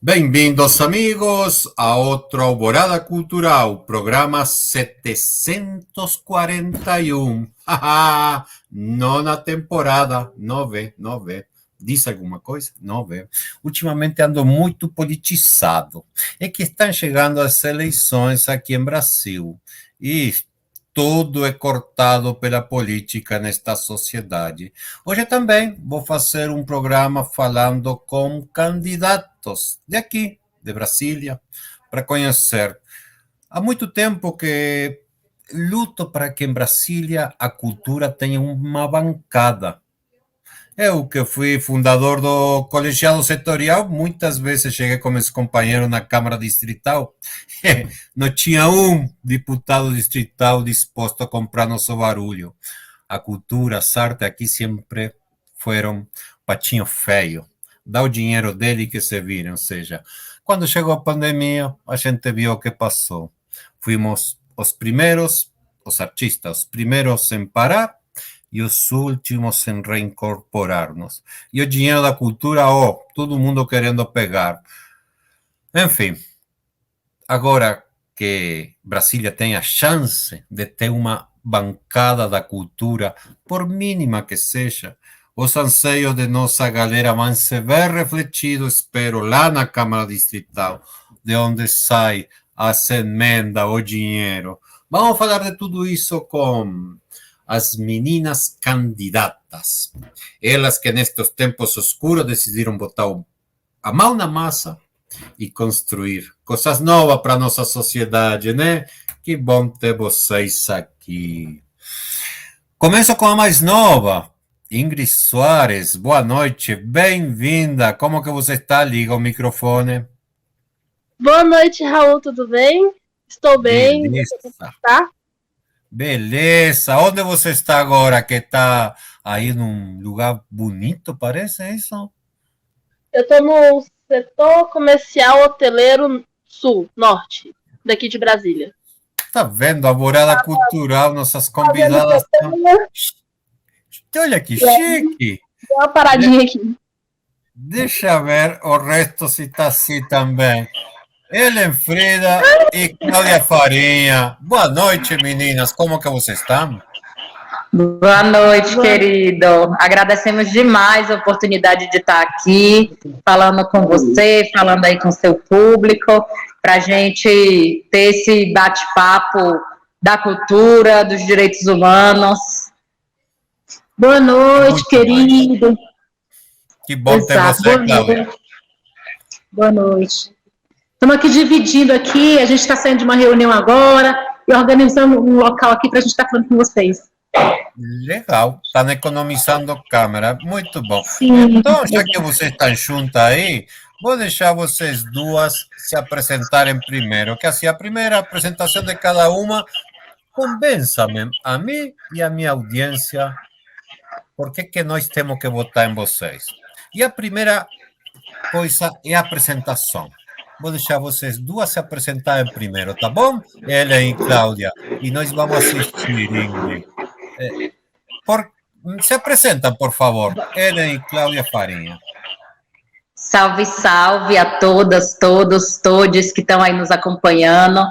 Bem-vindos, amigos, a outro Alvorada Cultural, programa 741. Haha, nona temporada, nove. Diz alguma coisa? Nove. Ultimamente ando muito politizado. É que estão chegando as eleições aqui em Brasil e tudo é cortado pela política nesta sociedade. Hoje também vou fazer um programa falando com candidatos de aqui, de Brasília, para conhecer. Há muito tempo que luto para que em Brasília a cultura tenha uma bancada. Eu que fui fundador do colegiado setorial, muitas vezes cheguei com meus companheiros na Câmara Distrital. Não tinha um deputado distrital disposto a comprar nosso barulho. A cultura, as artes aqui sempre foram patinho feio. Dá o dinheiro dele que se vire, ou seja, quando chegou a pandemia, a gente viu o que passou. Fomos os primeiros, os artistas, os primeiros em parar, e os últimos em reincorporar-nos. E o dinheiro da cultura, todo mundo querendo pegar. Enfim, agora que Brasília tem a chance de ter uma bancada da cultura, por mínima que seja, os anseios de nossa galera vão se ver refletidos, espero, lá na Câmara Distrital, de onde sai as emendas, o dinheiro. Vamos falar de tudo isso com as meninas candidatas. Elas que nestes tempos oscuros decidiram botar a mão na massa e construir coisas novas para a nossa sociedade, né? Que bom ter vocês aqui. Começo com a mais nova, Ingrid Soares. Boa noite, bem-vinda. Como que você está? Liga o microfone. Boa noite, Raul, tudo bem? Estou bem. Beleza. Você está? Beleza, onde você está agora? Que está aí num lugar bonito, parece, é isso? Eu estou no setor comercial hoteleiro sul, norte, daqui de Brasília. Tá vendo? A morada cultural, nossas convidadas. Olha que chique! Dá uma paradinha aqui. Deixa ver o resto se está assim também. Ellen Frida e Cláudia Farinha. Boa noite, meninas. Como que vocês estão? Boa noite, querido. Agradecemos demais a oportunidade de estar aqui, falando com você, falando aí com seu público, para a gente ter esse bate-papo da cultura, dos direitos humanos. Boa noite, muito querido. Mais. Que bom ter você, Cláudia. Boa noite. Estamos aqui dividindo aqui, a gente está saindo de uma reunião agora e organizando um local aqui para a gente estar falando com vocês. Legal, estão economizando câmera, muito bom. Sim. Então, já que vocês estão juntas aí, vou deixar vocês duas se apresentarem primeiro, que assim, a primeira apresentação de cada uma, convença-me a mim e a minha audiência por que nós temos que votar em vocês. E a primeira coisa é a apresentação. Vou deixar vocês duas se apresentarem primeiro, tá bom? Ellen e Cláudia. E nós vamos assistir, Ingrid. Se apresentam, por favor. Ellen e Cláudia Farinha. Salve, salve a todas, todos que estão aí nos acompanhando.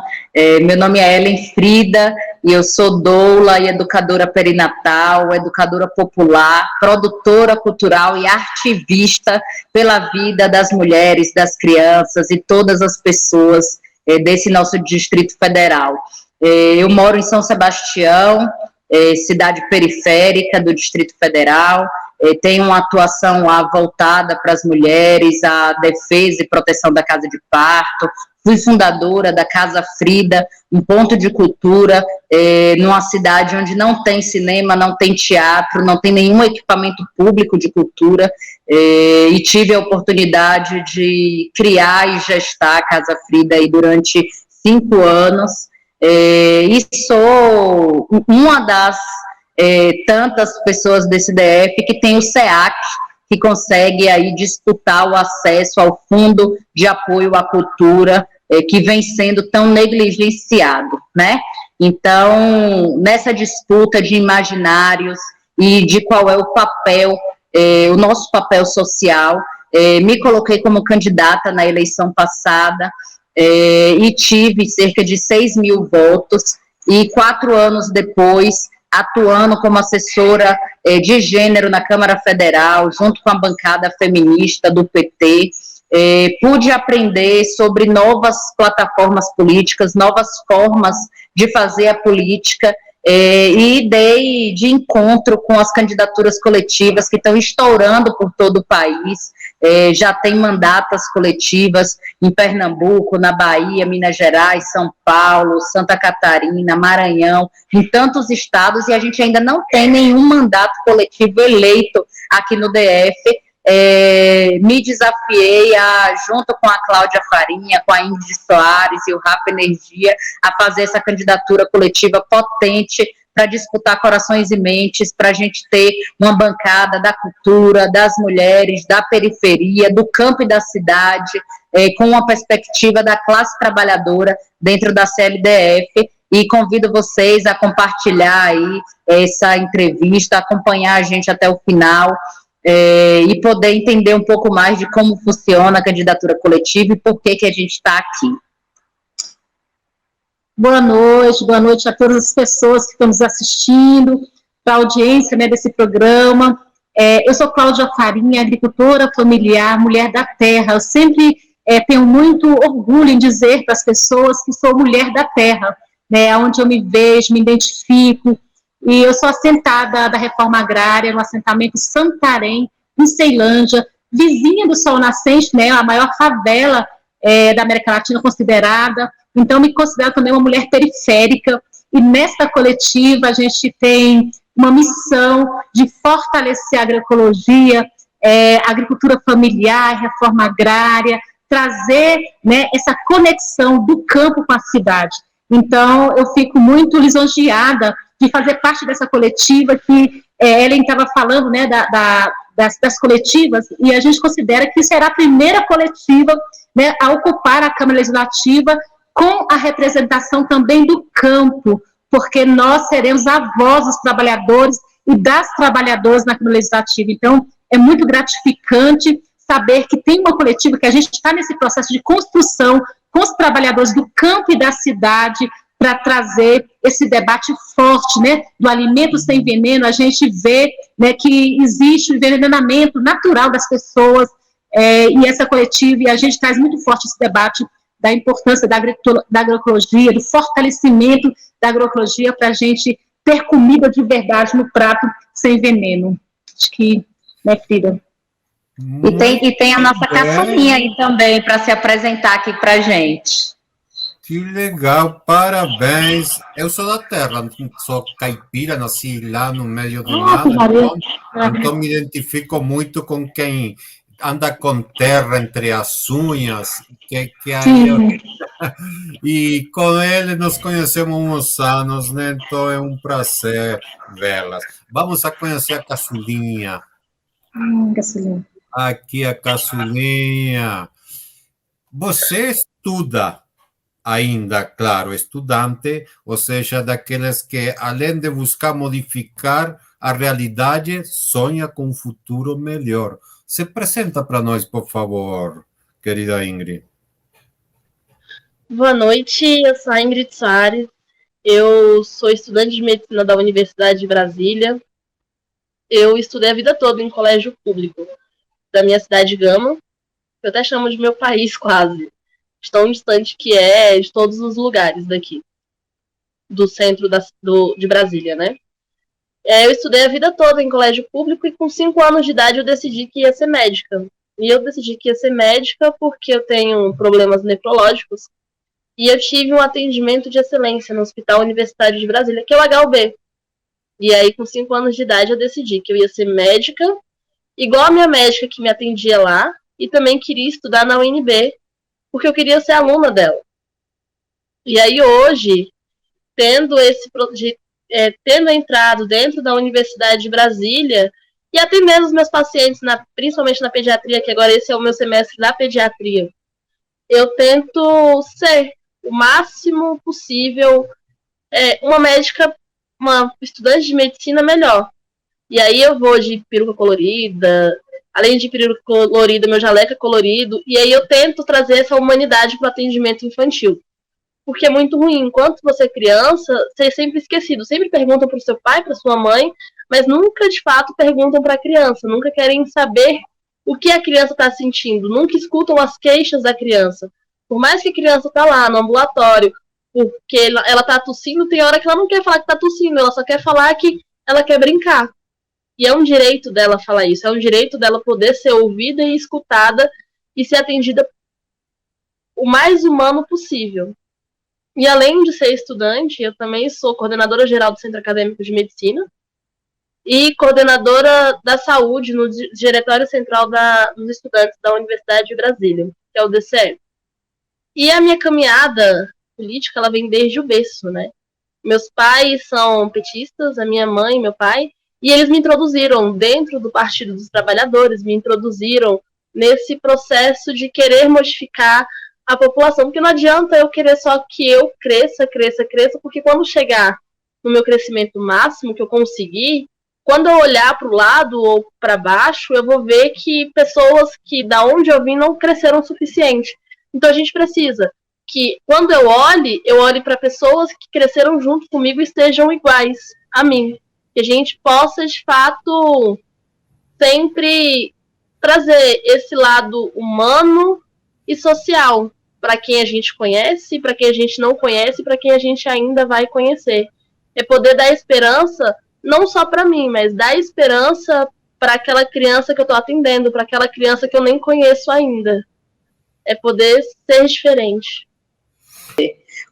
Meu nome é Ellen Frida e eu sou doula e educadora perinatal, educadora popular, produtora cultural e ativista pela vida das mulheres, das crianças e todas as pessoas desse nosso Distrito Federal. Eu moro em São Sebastião, cidade periférica do Distrito Federal. Tem uma atuação lá voltada para as mulheres, a defesa e proteção da casa de parto. Fui fundadora da Casa Frida, um ponto de cultura, numa cidade onde não tem cinema, não tem teatro, não tem nenhum equipamento público de cultura, e tive a oportunidade de criar e gestar a Casa Frida aí durante 5 anos, e sou uma das tantas pessoas desse DF que tem o SEAC, que consegue aí disputar o acesso ao Fundo de Apoio à Cultura, que vem sendo tão negligenciado, né? Então, nessa disputa de imaginários e de qual é o papel, o nosso papel social, Me coloquei como candidata na eleição passada e tive cerca de 6 mil votos, e 4 anos depois, atuando como assessora de gênero na Câmara Federal, junto com a bancada feminista do PT, pude aprender sobre novas plataformas políticas, novas formas de fazer a política, e dei de encontro com as candidaturas coletivas que estão estourando por todo o país. Já tem mandatas coletivas em Pernambuco, na Bahia, Minas Gerais, São Paulo, Santa Catarina, Maranhão, em tantos estados, e a gente ainda não tem nenhum mandato coletivo eleito aqui no DF. Me desafiei, junto com a Cláudia Farinha, com a Ingrid Soares e o Rafa Energia, a fazer essa candidatura coletiva potente para disputar corações e mentes, para a gente ter uma bancada da cultura, das mulheres, da periferia, do campo e da cidade, com uma perspectiva da classe trabalhadora dentro da CLDF. E convido vocês a compartilhar aí essa entrevista, acompanhar a gente até o final, e poder entender um pouco mais de como funciona a candidatura coletiva e por que a gente está aqui. Boa noite a todas as pessoas que estão nos assistindo, para a audiência, né, desse programa. Eu sou Cláudia Farinha, agricultora familiar, mulher da terra. Eu sempre tenho muito orgulho em dizer para as pessoas que sou mulher da terra, né, onde eu me vejo, me identifico. E eu sou assentada da Reforma Agrária, no assentamento Santarém, em Ceilândia, vizinha do Sol Nascente, né, a maior favela da América Latina considerada. Então, me considero também uma mulher periférica, e nesta coletiva a gente tem uma missão de fortalecer a agroecologia, a agricultura familiar, reforma agrária, trazer, né, essa conexão do campo com a cidade. Então, eu fico muito lisonjeada de fazer parte dessa coletiva que Ellen estava falando, né, das coletivas, e a gente considera que será a primeira coletiva, né, a ocupar a Câmara Legislativa com a representação também do campo, porque nós seremos a voz dos trabalhadores e das trabalhadoras na Câmara Legislativa. Então, é muito gratificante saber que tem uma coletiva, que a gente está nesse processo de construção com os trabalhadores do campo e da cidade, para trazer esse debate forte, né, do alimento sem veneno. A gente vê, né, que existe o envenenamento natural das pessoas, e essa coletiva, e a gente traz muito forte esse debate da importância da agroecologia, do fortalecimento da agroecologia para a gente ter comida de verdade no prato sem veneno. Acho que, né, Frida? E tem a nossa caçulinha aí também para se apresentar aqui para a gente. Que legal, parabéns. Eu sou da terra, sou caipira, nasci lá no meio do nada, então me identifico muito com quem anda com terra entre as unhas, que aí e com ele nos conhecemos uns anos, né? Então é um prazer vê-las. Vamos a conhecer a caçulinha. Caçulinha. Aqui a caçulinha. Você estuda ainda, claro, estudante, ou seja, daqueles que, além de buscar modificar a realidade, sonha com um futuro melhor. Se apresenta para nós, por favor, querida Ingrid. Boa noite, eu sou a Ingrid Soares, eu sou estudante de medicina da Universidade de Brasília. Eu estudei a vida toda em colégio público da minha cidade, Gama, eu até chamo de meu país quase, tão distante que é de todos os lugares daqui, do centro de Brasília, né? Eu estudei a vida toda em colégio público e com 5 anos de idade eu decidi que ia ser médica. E eu decidi que ia ser médica porque eu tenho problemas nefrológicos e eu tive um atendimento de excelência no Hospital Universitário de Brasília, que é o HUB. E aí, com 5 anos de idade, eu decidi que eu ia ser médica, igual a minha médica que me atendia lá, e também queria estudar na UNB, porque eu queria ser aluna dela. E aí, hoje, tendo entrado dentro da Universidade de Brasília e atendendo os meus pacientes, principalmente na pediatria, que agora esse é o meu semestre da pediatria, eu tento ser o máximo possível uma médica, uma estudante de medicina melhor. E aí eu vou de peruca colorida, além de período colorido, meu jaleco é colorido, e aí eu tento trazer essa humanidade para o atendimento infantil. Porque é muito ruim. Enquanto você é criança, você é sempre esquecido. Sempre perguntam para o seu pai, para sua mãe, mas nunca, de fato, perguntam para a criança. Nunca querem saber o que a criança está sentindo. Nunca escutam as queixas da criança. Por mais que a criança está lá no ambulatório, porque ela está tossindo, tem hora que ela não quer falar que está tossindo, ela só quer falar que ela quer brincar. E é um direito dela falar isso. É um direito dela poder ser ouvida e escutada e ser atendida o mais humano possível. E além de ser estudante, eu também sou coordenadora geral do Centro Acadêmico de Medicina e coordenadora da saúde no Diretório Central dos Estudantes da Universidade de Brasília, que é o DCE. E a minha caminhada política, ela vem desde o berço, né? Meus pais são petistas, a minha mãe e meu pai, e eles me introduziram dentro do Partido dos Trabalhadores, me introduziram nesse processo de querer modificar a população, porque não adianta eu querer só que eu cresça, porque quando chegar no meu crescimento máximo, que eu conseguir, quando eu olhar para o lado ou para baixo, eu vou ver que pessoas que da onde eu vim não cresceram o suficiente. Então a gente precisa que quando eu olhe para pessoas que cresceram junto comigo e estejam iguais a mim. Que a gente possa, de fato, sempre trazer esse lado humano e social para quem a gente conhece, para quem a gente não conhece, para quem a gente ainda vai conhecer. É poder dar esperança, não só para mim, mas dar esperança para aquela criança que eu estou atendendo, para aquela criança que eu nem conheço ainda. É poder ser diferente.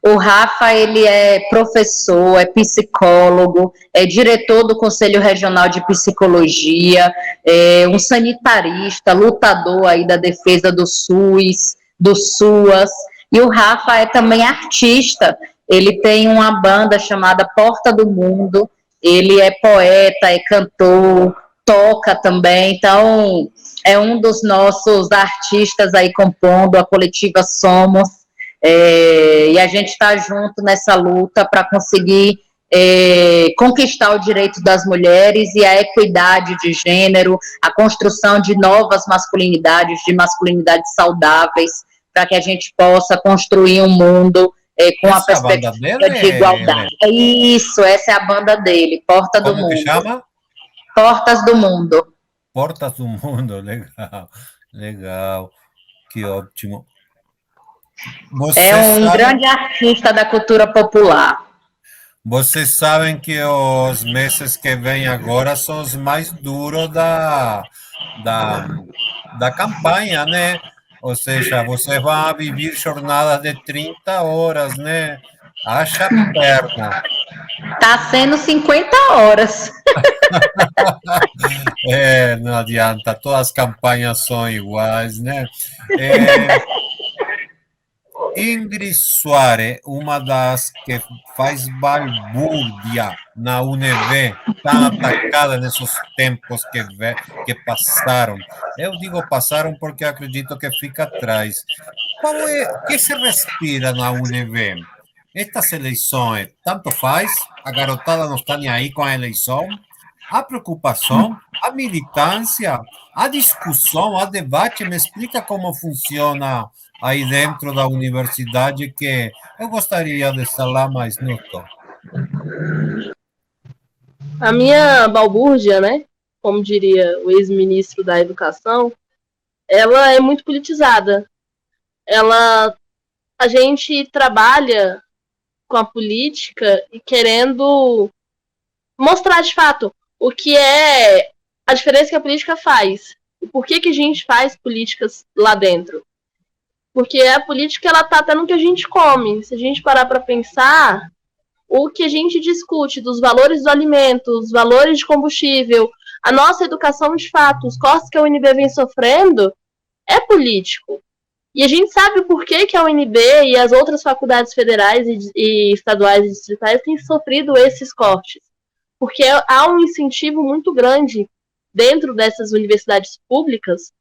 O Rafa, ele é professor, é psicólogo, é diretor do Conselho Regional de Psicologia, é um sanitarista, lutador aí da defesa do SUS, do SUAS, e o Rafa é também artista. Ele tem uma banda chamada Porta do Mundo, ele é poeta, é cantor, toca também, então é um dos nossos artistas aí compondo a coletiva Somos. E a gente está junto nessa luta para conseguir conquistar o direito das mulheres e a equidade de gênero, a construção de novas masculinidades, de masculinidades saudáveis, para que a gente possa construir um mundo com a perspectiva de igualdade. É isso, essa é a banda dele, Porta do Mundo. Como que chama? Portas do Mundo. Portas do Mundo, legal, legal, que ótimo. É um grande artista da cultura popular. Vocês sabem que os meses que vêm agora são os mais duros da campanha, né? Ou seja, vocês vão viver jornadas de 30 horas, né? Haja perna. Está sendo 50 horas. Não adianta, todas as campanhas são iguais, né? Ingrid Soares, uma das que faz balbúrdia na UNB, tão atacada nesses tempos que passaram. Eu digo passaram porque acredito que fica atrás. O que se respira na UNB? Estas eleições, tanto faz, a garotada não está nem aí com a eleição, a preocupação, a militância, a discussão, a debate, me explica como funciona aí dentro da universidade, que eu gostaria de estar lá, mas não estou. A minha balbúrdia, né, como diria o ex-ministro da Educação, ela é muito politizada. A gente trabalha com a política e querendo mostrar, de fato, o que é a diferença que a política faz. E por que a gente faz políticas lá dentro. Porque a política, ela tá até no que a gente come. Se a gente parar para pensar, o que a gente discute dos valores do alimento, os valores de combustível, a nossa educação de fato, os cortes que a UNB vem sofrendo, é político. E a gente sabe por que a UNB e as outras faculdades federais e estaduais e distritais têm sofrido esses cortes. Porque há um incentivo muito grande dentro dessas universidades públicas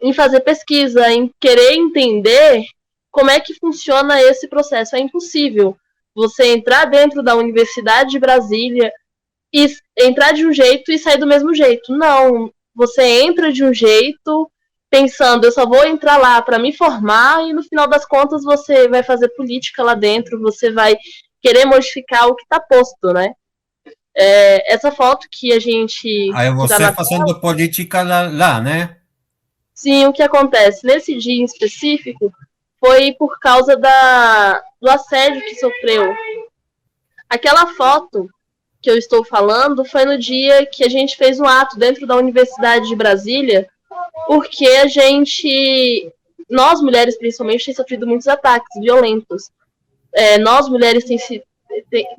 em fazer pesquisa, em querer entender como é que funciona esse processo. É impossível você entrar dentro da Universidade de Brasília e entrar de um jeito e sair do mesmo jeito. Não, você entra de um jeito, pensando, eu só vou entrar lá para me formar, e no final das contas você vai fazer política lá dentro, você vai querer modificar o que está posto, né? Essa foto que a gente... Aí você fazendo política lá, né? Sim, o que acontece? Nesse dia em específico, foi por causa do assédio que sofreu. Aquela foto que eu estou falando foi no dia que a gente fez um ato dentro da Universidade de Brasília, porque nós mulheres principalmente, temos sofrido muitos ataques violentos. Nós mulheres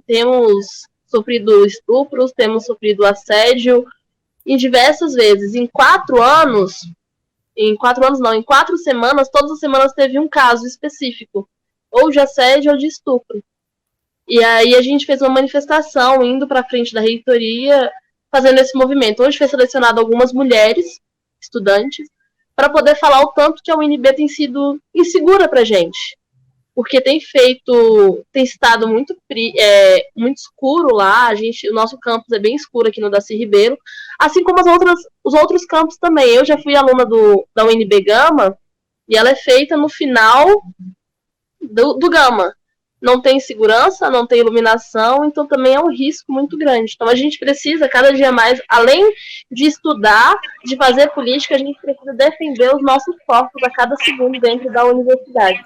temos sofrido estupros, temos sofrido assédio em diversas vezes. Em 4 semanas, todas as semanas teve um caso específico, ou de assédio ou de estupro. E aí a gente fez uma manifestação indo para frente da reitoria, fazendo esse movimento. Hoje foi selecionado algumas mulheres, estudantes, para poder falar o tanto que a UNB tem sido insegura para a gente. Porque tem estado muito escuro lá, o nosso campus é bem escuro aqui no Darcy Ribeiro, assim como os outros campos também. Eu já fui aluna da UNB Gama, e ela é feita no final do Gama. Não tem segurança, não tem iluminação, então também é um risco muito grande. Então a gente precisa, cada dia mais, além de estudar, de fazer política, a gente precisa defender os nossos corpos a cada segundo dentro da universidade.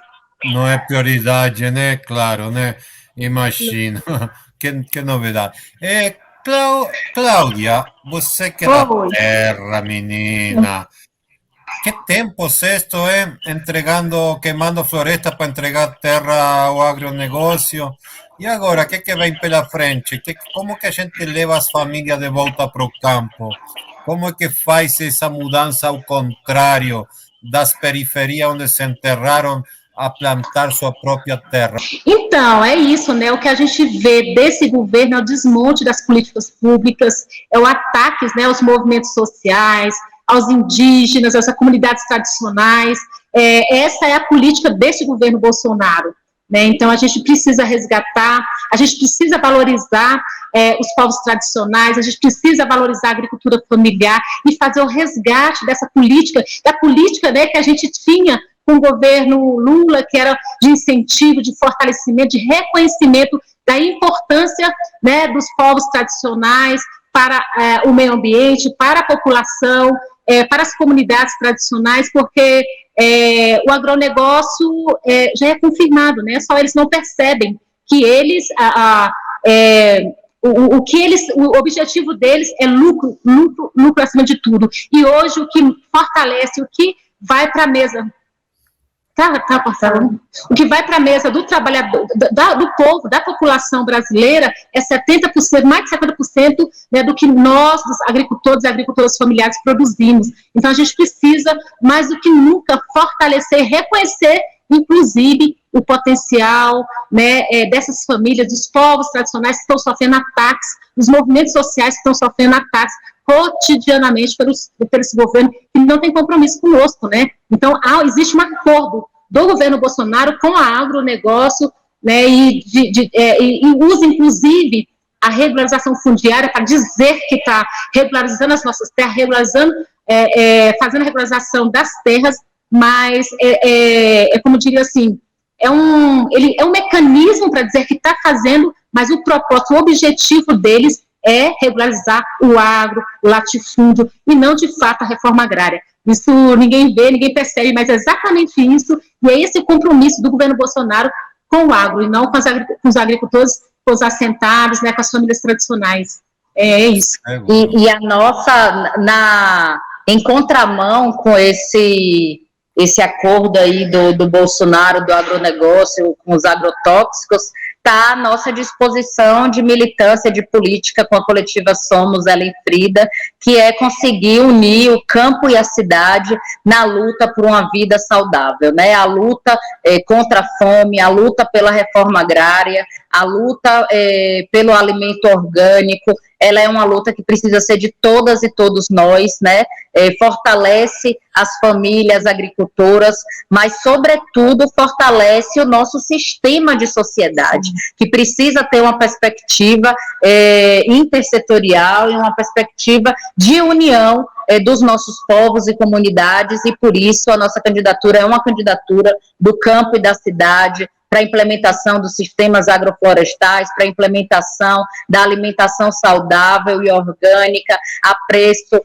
Não é prioridade, né? Claro, né? Imagino. Que novidade. Cláudia, você que é da terra, menina. Que tempos esto, queimando florestas para entregar terra ao agronegócio. E agora, o que vem pela frente? Como que a gente leva as famílias de volta para o campo? Como é que faz essa mudança ao contrário das periferias onde se enterraram a plantar sua própria terra? Então, é isso, né? O que a gente vê desse governo é o desmonte das políticas públicas, é o ataque, né, aos movimentos sociais, aos indígenas, às comunidades tradicionais. Essa é a política desse governo Bolsonaro, né? Então, a gente precisa resgatar, a gente precisa valorizar os povos tradicionais, a gente precisa valorizar a agricultura familiar e fazer o resgate dessa política, da política, né, que a gente tinha com o governo Lula, que era de incentivo, de fortalecimento, de reconhecimento da importância, né, dos povos tradicionais para o meio ambiente, para a população, para as comunidades tradicionais, porque o agronegócio já é confirmado, né? Só eles não percebem que eles, o objetivo deles é lucro acima de tudo. E hoje o que fortalece, o que vai para a mesa... Tá passando. O que vai para a mesa do trabalhador, do povo, da população brasileira, é 70%, mais de 70%, né, do que nós, dos agricultores e agricultoras familiares, produzimos. Então, a gente precisa, mais do que nunca, fortalecer, reconhecer, inclusive, o potencial, né, dessas famílias, dos povos tradicionais que estão sofrendo ataques, dos movimentos sociais que estão sofrendo ataques cotidianamente pelo esse governo, que não tem compromisso conosco, né? Então, existe um acordo do governo Bolsonaro com a agronegócio, né, e usa, inclusive, a regularização fundiária para dizer que está regularizando as nossas terras, fazendo a regularização das terras, mas, como diria assim, ele é um mecanismo para dizer que está fazendo, mas o propósito, o objetivo deles é regularizar o agro, o latifúndio, e não, de fato, a reforma agrária. Isso ninguém vê, ninguém percebe, mas é exatamente isso, e é esse o compromisso do governo Bolsonaro com o agro, e não com os agricultores, com os assentados, né, com as famílias tradicionais. É isso. E a nossa, em contramão com esse acordo aí do Bolsonaro, do agronegócio, com os agrotóxicos, está à nossa disposição de militância de política com a coletiva Somos Ellen Frida, que é conseguir unir o campo e a cidade na luta por uma vida saudável, né? A luta contra a fome, a luta pela reforma agrária, a luta pelo alimento orgânico, ela é uma luta que precisa ser de todas e todos nós, né? fortalece as famílias agricultoras, mas, sobretudo, fortalece o nosso sistema de sociedade, que precisa ter uma perspectiva intersetorial e uma perspectiva de união dos nossos povos e comunidades, e, por isso, a nossa candidatura é uma candidatura do campo e da cidade, para a implementação dos sistemas agroflorestais, para a implementação da alimentação saudável e orgânica, a preço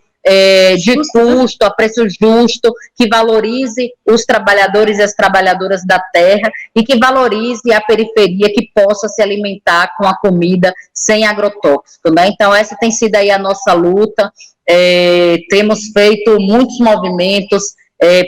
de custo, a preço justo, que valorize os trabalhadores e as trabalhadoras da terra e que valorize a periferia, que possa se alimentar com a comida sem agrotóxico, né? Então, essa tem sido aí a nossa luta. Temos feito muitos movimentos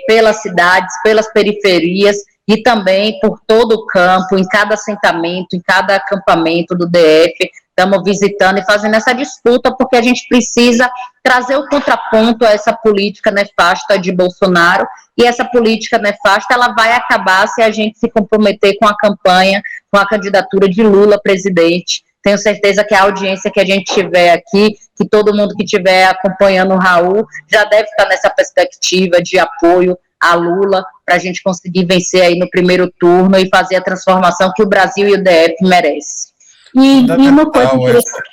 pelas cidades, pelas periferias, e também por todo o campo, em cada assentamento, em cada acampamento do DF, estamos visitando e fazendo essa disputa, porque a gente precisa trazer o contraponto a essa política nefasta de Bolsonaro, e essa política nefasta, ela vai acabar se a gente se comprometer com a campanha, com a candidatura de Lula presidente. Tenho certeza que a audiência que a gente tiver aqui, que todo mundo que estiver acompanhando o Raul, já deve estar nessa perspectiva de apoio a Lula, para a gente conseguir vencer aí no primeiro turno e fazer a transformação que o Brasil e o DF merecem. E uma coisa interessante.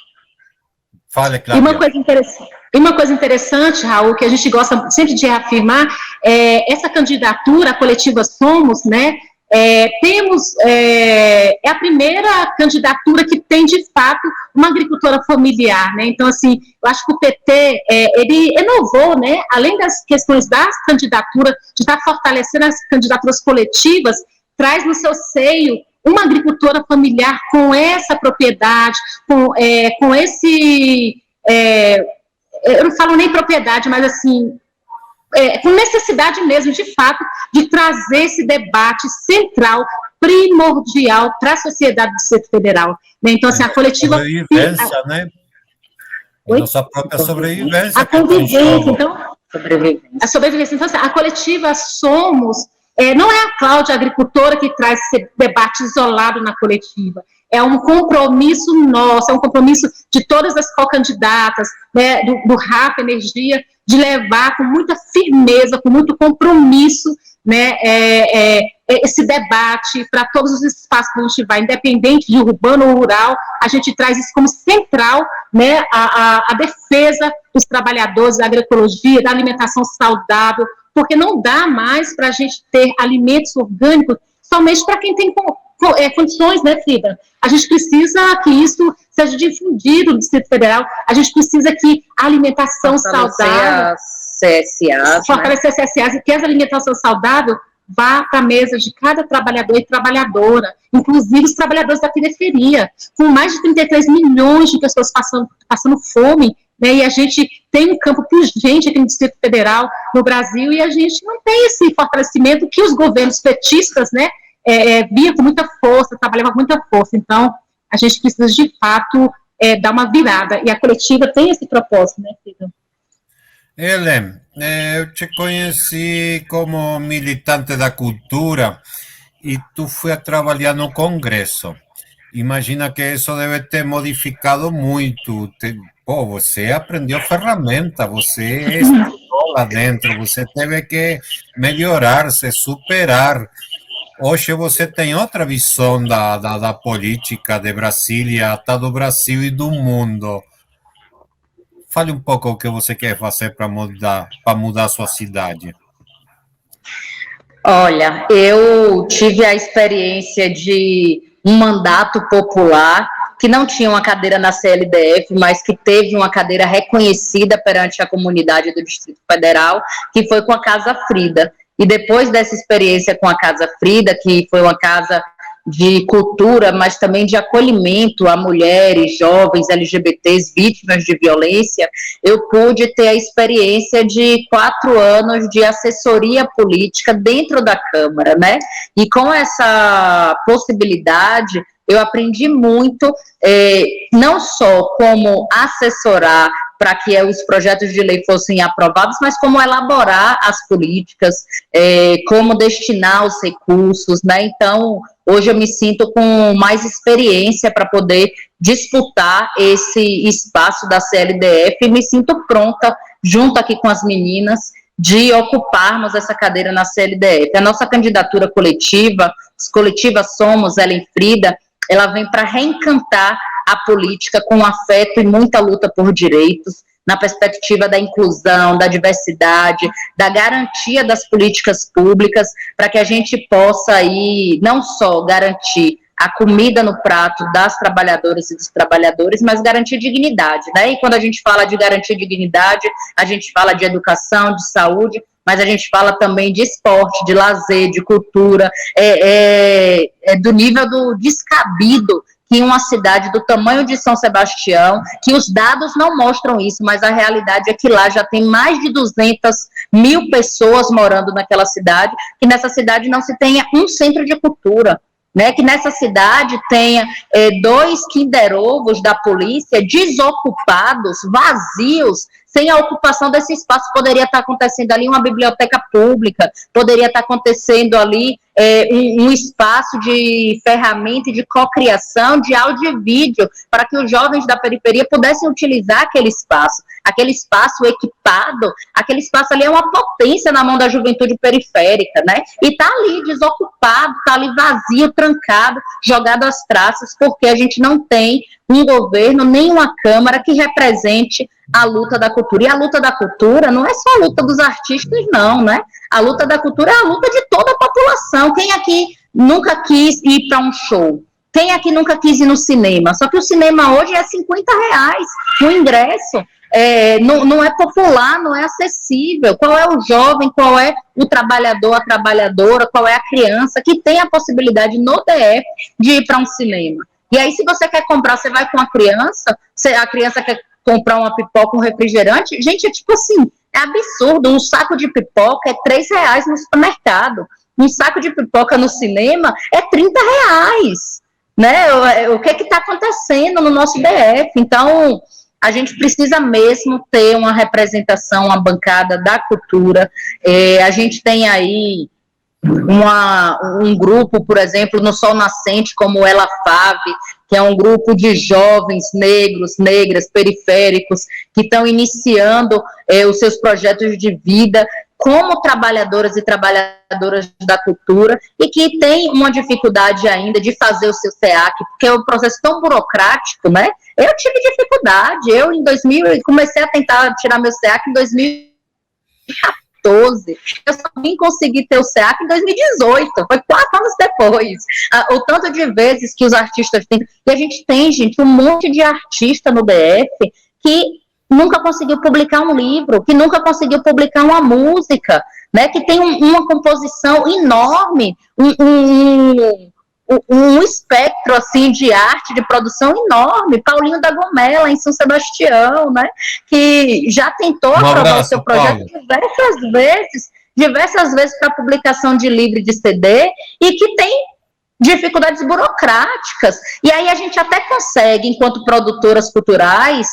Fale, Cláudia. E uma coisa interessante, Raul, que a gente gosta sempre de reafirmar, essa candidatura, a coletiva Somos, né, é a primeira candidatura que tem, de fato, uma agricultora familiar, né? Então, assim, eu acho que o PT, ele inovou, né? Além das questões das candidaturas, de estar fortalecendo as candidaturas coletivas, traz no seu seio uma agricultora familiar com essa propriedade, com esse... eu não falo nem propriedade, mas, assim... com necessidade mesmo, de fato, de trazer esse debate central, primordial para a sociedade do Distrito Federal. Né? Então, assim, a coletiva... Sobrevivência, né? Nossa própria sobrevivência. A convivência, então... A sobrevivência. Então, assim, a coletiva Somos... não é a Cláudia, a agricultora, que traz esse debate isolado na coletiva. É um compromisso nosso, é um compromisso de todas as co-candidatas, né, do Rafa Energia, de levar com muita firmeza, com muito compromisso, né, esse debate para todos os espaços que a gente vai, independente de urbano ou rural, a gente traz isso como central, né, a defesa dos trabalhadores da agroecologia, da alimentação saudável, porque não dá mais para a gente ter alimentos orgânicos somente para quem tem condições, né, Frida? A gente precisa que isso seja difundido no Distrito Federal, a gente precisa que a alimentação saudável... Fortalecer as CSAs, e que essa alimentação saudável vá para a mesa de cada trabalhador e trabalhadora, inclusive os trabalhadores da periferia, com mais de 33 milhões de pessoas passando fome, né, e a gente tem um campo urgente aqui no Distrito Federal, no Brasil, e a gente não tem esse fortalecimento que os governos petistas, né, via com muita força, trabalhava com muita força. Então, a gente precisa, de fato, dar uma virada, e a coletiva tem esse propósito, né, Frida? Helen, eu te conheci como militante da cultura e tu foi a trabalhar no Congresso. Imagina que isso deve ter modificado muito. Você aprendeu ferramenta, você estudou lá dentro, você teve que melhorar-se, superar. Hoje você tem outra visão da política de Brasília, até do Brasil e do mundo. Fale um pouco o que você quer fazer para mudar a sua cidade. Olha, eu tive a experiência de um mandato popular que não tinha uma cadeira na CLDF, mas que teve uma cadeira reconhecida perante a comunidade do Distrito Federal, que foi com a Casa Frida. E depois dessa experiência com a Casa Frida, que foi uma casa de cultura, mas também de acolhimento a mulheres, jovens, LGBTs, vítimas de violência, eu pude ter a experiência de 4 anos de assessoria política dentro da Câmara, né? E com essa possibilidade, eu aprendi muito, não só como assessorar para que os projetos de lei fossem aprovados, mas como elaborar as políticas, como destinar os recursos, né? Então, Hoje eu me sinto com mais experiência para poder disputar esse espaço da CLDF e me sinto pronta, junto aqui com as meninas, de ocuparmos essa cadeira na CLDF. A nossa candidatura coletiva, as coletivas Somos, Ellen Frida, ela vem para reencantar a política com afeto e muita luta por direitos, na perspectiva da inclusão, da diversidade, da garantia das políticas públicas, para que a gente possa aí não só garantir a comida no prato das trabalhadoras e dos trabalhadores, mas garantir dignidade, né? E quando a gente fala de garantir dignidade, a gente fala de educação, de saúde, mas a gente fala também de esporte, de lazer, de cultura, do nível do descabido que uma cidade do tamanho de São Sebastião, que os dados não mostram isso, mas a realidade é que lá já tem mais de 200.000 pessoas morando naquela cidade, que nessa cidade não se tenha um centro de cultura, né, que nessa cidade tenha 2 Kinder-Ovos da polícia desocupados, vazios, sem a ocupação desse espaço. Poderia estar acontecendo ali uma biblioteca pública, poderia estar acontecendo ali um espaço de ferramenta e de cocriação de áudio e vídeo, para que os jovens da periferia pudessem utilizar aquele espaço equipado. Aquele espaço ali é uma potência na mão da juventude periférica, né? E está ali desocupado, está ali vazio, trancado, jogado às traças, porque a gente não tem um governo, nem uma Câmara que represente a luta da cultura. E a luta da cultura não é só a luta dos artistas, não, né? A luta da cultura é a luta de toda a população. Quem aqui nunca quis ir para um show? Quem aqui nunca quis ir no cinema? Só que o cinema hoje é R$50 o ingresso. Não é popular, não é acessível. Qual é o jovem, qual é o trabalhador, a trabalhadora, qual é a criança que tem a possibilidade no DF de ir para um cinema? E aí, se você quer comprar, você vai com a criança quer comprar uma pipoca, um refrigerante, gente, é tipo assim, é absurdo. Um saco de pipoca é R$3 no supermercado. Um saco de pipoca no cinema é R$30, né? O que está acontecendo no nosso DF? Então, a gente precisa mesmo ter uma representação, uma bancada da cultura. A gente tem aí um grupo, por exemplo, no Sol Nascente, como o Ela Fave, que é um grupo de jovens negros, negras, periféricos, que estão iniciando os seus projetos de vida como trabalhadoras e trabalhadoras da cultura, e que tem uma dificuldade ainda de fazer o seu SEAC, porque é um processo tão burocrático, né? Eu tive dificuldade, comecei a tentar tirar meu SEAC em 2014, eu só vim conseguir ter o SEAC em 2018, foi 4 anos depois. O tanto de vezes que os artistas têm, e a gente tem, gente, um monte de artista no DF que nunca conseguiu publicar um livro, que nunca conseguiu publicar uma música, né, que tem uma composição enorme, um espectro, assim, de arte, de produção enorme. Paulinho da Gomela, em São Sebastião, né, que já tentou aprovar o seu projeto diversas vezes para publicação de livro e de CD, e que tem dificuldades burocráticas. E aí a gente até consegue, enquanto produtoras culturais,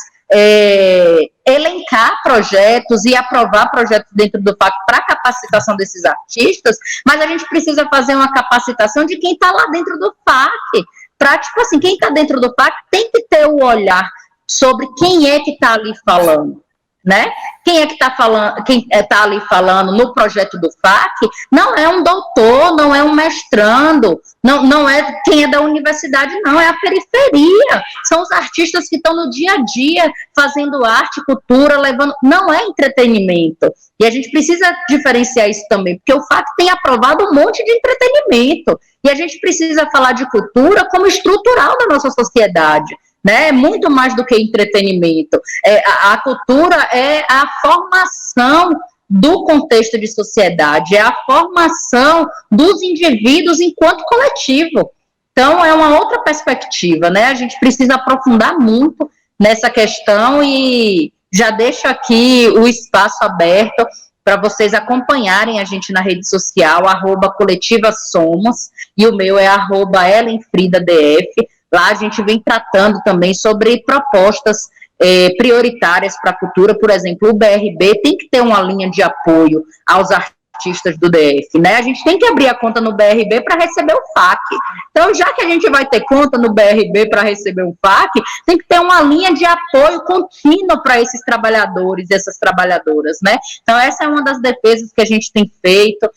elencar projetos e aprovar projetos dentro do FAC para capacitação desses artistas, mas a gente precisa fazer uma capacitação de quem está lá dentro do FAC, para, tipo assim, quem está dentro do FAC tem que ter o olhar sobre quem é que está ali falando, né? Quem é que está falando, quem está ali falando no projeto do FAC, não é um doutor, não é um mestrando, não é quem é da universidade, não, é a periferia, são os artistas que estão no dia a dia fazendo arte, cultura, levando, não é entretenimento, e a gente precisa diferenciar isso também, porque o FAC tem aprovado um monte de entretenimento, e a gente precisa falar de cultura como estrutural da nossa sociedade, né? Muito mais do que entretenimento. A cultura é a formação do contexto de sociedade, é a formação dos indivíduos enquanto coletivo. Então, é uma outra perspectiva, né? A gente precisa aprofundar muito nessa questão, e já deixo aqui o espaço aberto para vocês acompanharem a gente na rede social, @coletivasomos, e o meu é @EllenFridaDF. Lá a gente vem tratando também sobre propostas prioritárias para a cultura. Por exemplo, o BRB tem que ter uma linha de apoio aos artistas artistas do DF, né? A gente tem que abrir a conta no BRB para receber o FAQ. Então, já que a gente vai ter conta no BRB para receber o FAQ, tem que ter uma linha de apoio contínuo para esses trabalhadores e essas trabalhadoras, né? Então, essa é uma das defesas que a gente tem feito.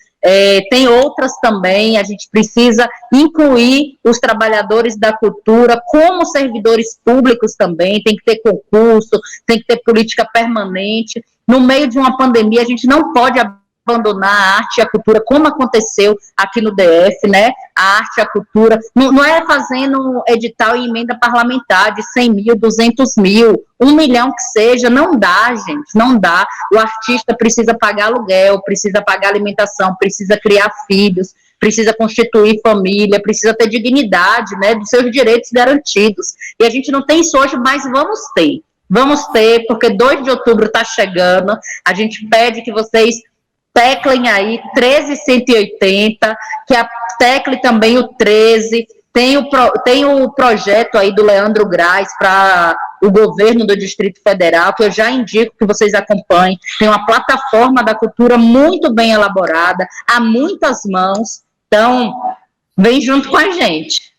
Tem outras também, a gente precisa incluir os trabalhadores da cultura como servidores públicos também, tem que ter concurso, tem que ter política permanente. No meio de uma pandemia, a gente não pode abandonar a arte e a cultura, como aconteceu aqui no DF, né? A arte e a cultura, não é fazendo edital e emenda parlamentar de 100 mil, 200 mil, 1 milhão que seja, não dá, gente, não dá. O artista precisa pagar aluguel, precisa pagar alimentação, precisa criar filhos, precisa constituir família, precisa ter dignidade, né, dos seus direitos garantidos. E a gente não tem isso hoje, mas vamos ter, porque 2 de outubro está chegando, a gente pede que vocês teclem aí 13180, que tecle também o 13, tem o projeto aí do Leandro Graz para o governo do Distrito Federal, que eu já indico que vocês acompanhem, tem uma plataforma da cultura muito bem elaborada, há muitas mãos, então vem junto com a gente.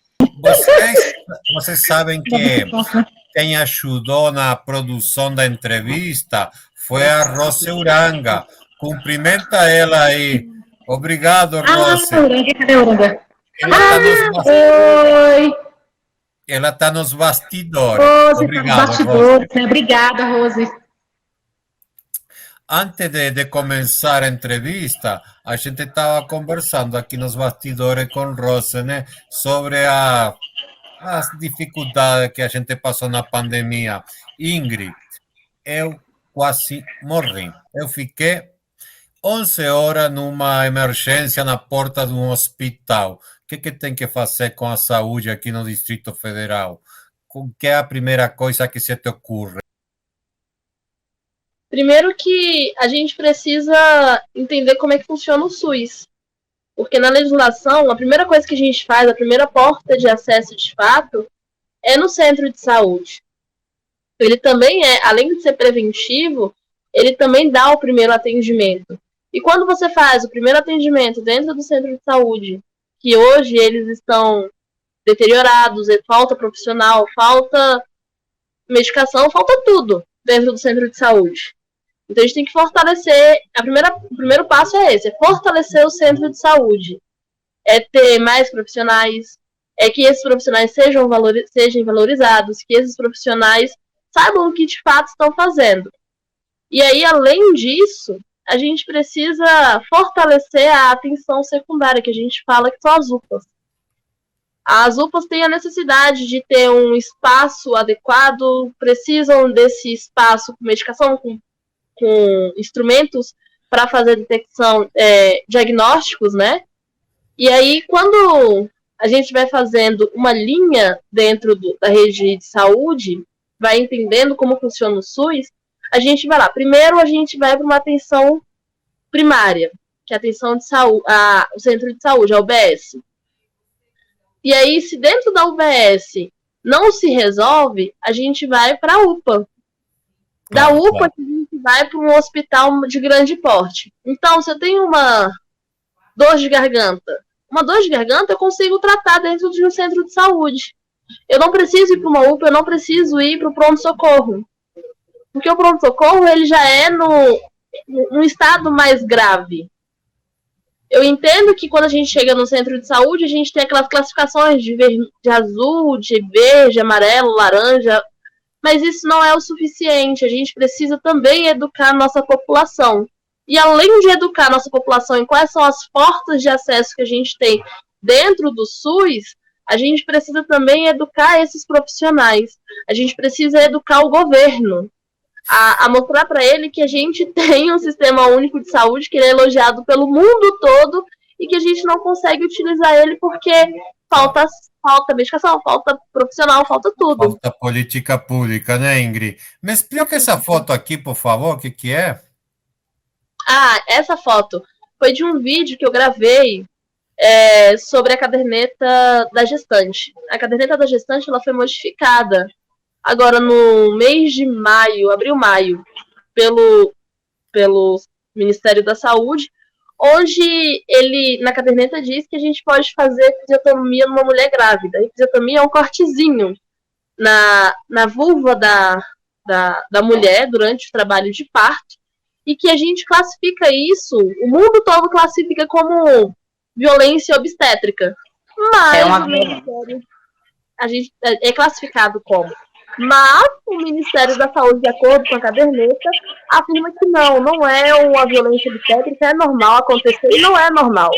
Vocês sabem que quem ajudou na produção da entrevista foi a Rose Uranga. Cumprimenta ela aí. Obrigado, Rose. Cadê a Uranga? Oi. Ela está nos bastidores. Rose, Obrigado, Rose. Obrigada, Rose. Antes de começar a entrevista, a gente estava conversando aqui nos bastidores com Rose, né, sobre as dificuldades que a gente passou na pandemia. Ingrid, eu quase morri. Eu fiquei 11 horas numa emergência na porta de um hospital. O que tem que fazer com a saúde aqui no Distrito Federal? O que é a primeira coisa que se te ocorre? Primeiro que a gente precisa entender como é que funciona o SUS. Porque na legislação, a primeira coisa que a gente faz, a primeira porta de acesso de fato, é no centro de saúde. Ele também além de ser preventivo, ele também dá o primeiro atendimento. E quando você faz o primeiro atendimento dentro do centro de saúde, que hoje eles estão deteriorados, falta profissional, falta medicação, falta tudo dentro do centro de saúde. Então a gente tem que fortalecer, o primeiro passo é esse, é fortalecer o centro de saúde. É ter mais profissionais, é que esses profissionais sejam valorizados, que esses profissionais saibam o que de fato estão fazendo. E aí, além disso, a gente precisa fortalecer a atenção secundária, que a gente fala que são as UPAs. As UPAs têm a necessidade de ter um espaço adequado, precisam desse espaço com medicação, com instrumentos para fazer detecção, diagnósticos, né? E aí, quando a gente vai fazendo uma linha dentro da rede de saúde, vai entendendo como funciona o SUS, a gente vai lá. Primeiro, a gente vai para uma atenção primária, que é a atenção de saúde, o centro de saúde, a UBS. E aí, se dentro da UBS não se resolve, a gente vai para a UPA. Da UPA, a gente vai para um hospital de grande porte. Então, se eu tenho uma dor de garganta, eu consigo tratar dentro de um centro de saúde. Eu não preciso ir para uma UPA, eu não preciso ir para o pronto-socorro. Porque o pronto-socorro, ele já é num estado mais grave. Eu entendo que quando a gente chega no centro de saúde, a gente tem aquelas classificações de azul, de verde, amarelo, laranja, mas isso não é o suficiente. A gente precisa também educar a nossa população. E além de educar a nossa população em quais são as portas de acesso que a gente tem dentro do SUS, a gente precisa também educar esses profissionais. A gente precisa educar o governo a mostrar para ele que a gente tem um sistema único de saúde, que ele é elogiado pelo mundo todo e que a gente não consegue utilizar ele porque falta medicação, falta profissional, falta tudo. Falta política pública, né, Ingrid? Me explica essa foto aqui, por favor, o que é? Essa foto foi de um vídeo que eu gravei sobre a caderneta da gestante. A caderneta da gestante ela foi modificada agora no mês de maio, abril-maio, pelo Ministério da Saúde, onde ele, na caderneta, diz que a gente pode fazer episiotomia numa mulher grávida. A episiotomia é um cortezinho na vulva da mulher durante o trabalho de parto, e que a gente classifica isso, o mundo todo classifica como violência obstétrica. Mas o Ministério, a gente é classificado como. Mas o Ministério da Saúde, de acordo com a caderneta, afirma que não é uma violência obstétrica, é normal acontecer e não é normal.